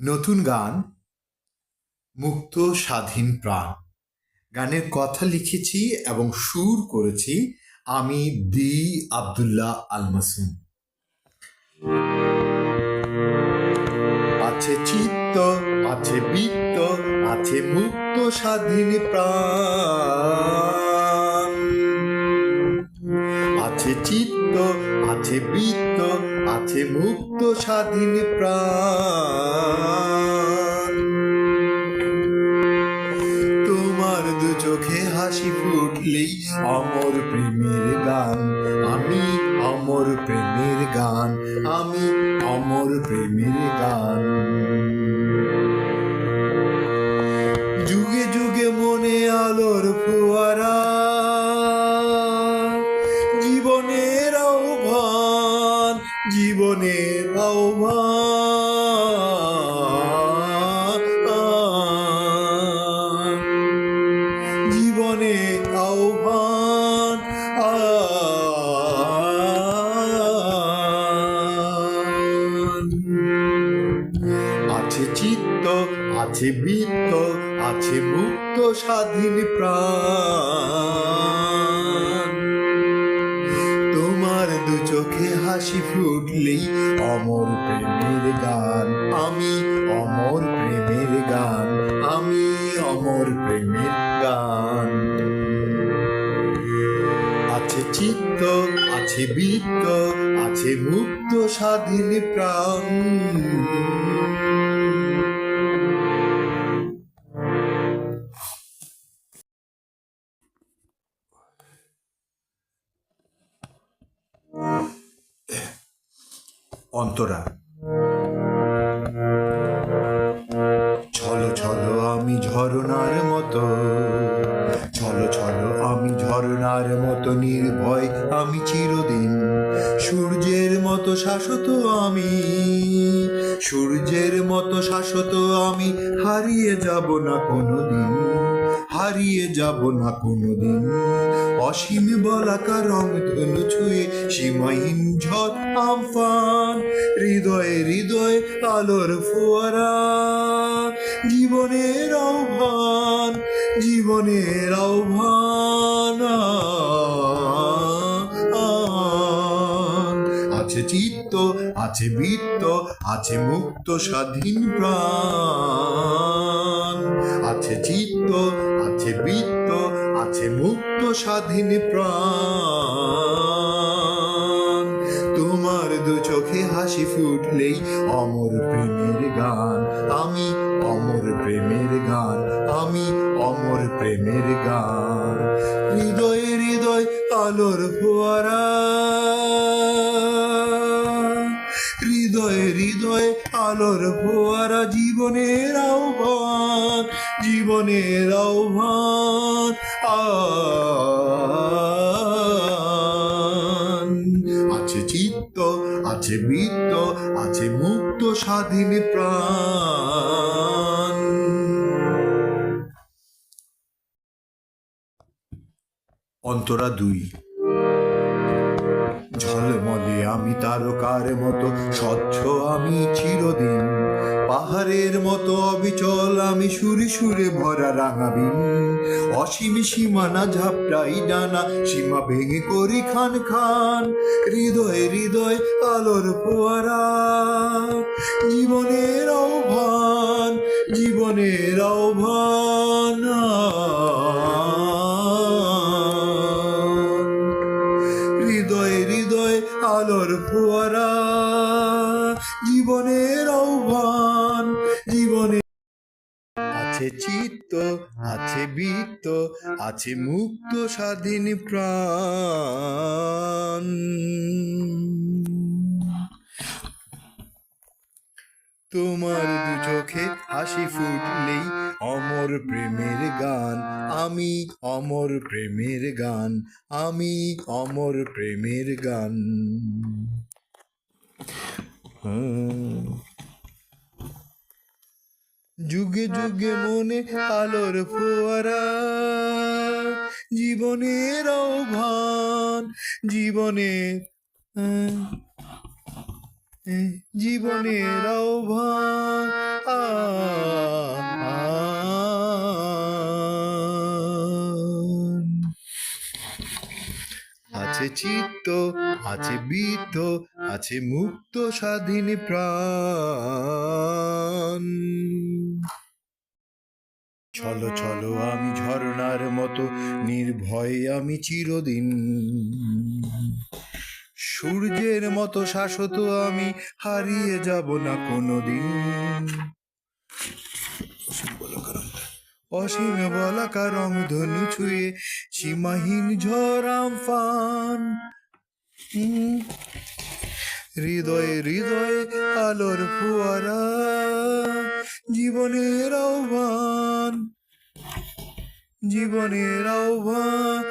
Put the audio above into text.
নতুন গান মুক্ত স্বাধীন প্রাণ গানের কথা লিখেছি এবং সুর করেছি আমি দি আব্দুল্লাহ আল মাসুম। আছে চিত্ত, আছে বৃত্ত, আছে মুক্ত স্বাধীন প্রাণ। আছে চিত্ত, আছে বৃত্ত, আছে মুক্ত স্বাধীন প্রাণ। তোমার দু চোখে হাসি ফুটলেই অমর প্রেমের গান, আমি অমর প্রেমের গান, আমি অমর প্রেমের গান। যুগে যুগে মনে আলোর ফোয়ারা, জীবনের আহ্বান, জীবনের আহ্বান, জীবনের আহ্বান। আছে চিত্ত, আছে বৃত্ত, আছে মুক্ত স্বাধীন প্রাণ। তোমার দু চোখে হাসি ফুটলেই অমর প্রেমের গান, আমি অমর প্রেমের গান, আমি অমর প্রেমের গান। আছে চিত্ত, আছে বৃত্ত, আছে মুক্ত স্বাধীন প্রাণ। অন্তরা। ছলো ছলো আমি ঝরনার মতো, ছলো ছলো আমি ঝরনার মতো নির্ভয়, আমি চিরদিন সূর্যের মতো শাশ্বত, আমি সূর্যের মতো শাশ্বত, আমি হারিয়ে যাব না কোনোদিন, হারিয়ে যাব না কোনোদিন। অসীম বলাকা রং ধনু ছুঁয়ে সীমাহীন ঝড় আমফান, হৃদয়ে হৃদয়ে আলোর ফোয়ারা, জীবনের আহ্বান, জীবনের আহ্বান। আছে চিত্ত, আছে বৃত্ত, আছে মুক্ত স্বাধীন প্রাণ। আছে চিত্ত, আছে বৃত্ত, আছে মুক্ত স্বাধীন প্রাণ। তোমার দু চোখে হাসি ফুটলেই অমর প্রেমের গান, আমি অমর প্রেমের গান, আমি অমর প্রেমের গান। হৃদয়ে হৃদয় আলোর ফোয়ারা, হৃদয়ে হৃদয়ে আলোর ফোয়ারা, জীবনের আহ্বান, জীবনের আহ্বান। আছে চিত্ত, আছে বৃত্ত, আছে মুক্ত স্বাধীন প্রাণ। অন্তরা 2। ঝলমলে আমি তারকার মতো স্বচ্ছ, আমি চিরদিন পাহাড়ের মতো অবিচল, আমি সুরে সুরে ভরা রাঙাবিন। অসীম সীমানা ঝাপটাই ডানা, সীমা ভেঙে করি খান খান। হৃদয়ে হৃদয় আলোর ফোয়ারা, জীবনের আহ্বান, জীবনের আহ্বান। হৃদয়ে হৃদয়ে আলোর ফোয়ারা, জীবনের আহ্বান, জীবনে। আছে চিত্ত, আছে বৃত্ত, আছে মুক্ত স্বাধীন প্রাণ। তোমার দু চোখে হাসি ফুটলেই অমর প্রেমের গান, আমি অমর প্রেমের গান, আমি অমর প্রেমের গান। যুগে যুগে মনে আলোর ফোয়ারা, জীবনের আহ্বান, জীবনের জীবনের আহ্বান আ আছে চিত্ত, আছে বৃত্ত, আছে মুক্ত স্বাধীন প্রাণ। চলো চলো আমি ঝর্ণার মতো নির্ভয়ে আমি চিরদিন, সূর্যের মতো শাশ্বত আমি, হারিয়ে যাব না কোনোদিন। অসীম বলাকা রং ধনু ছুঁয়ে সীমাহীন ঝড় আমফান, হৃদয়ে হৃদয়ে আলোর ফোয়ারা, জীবনের আহ্বান, জীবনের আহ্বান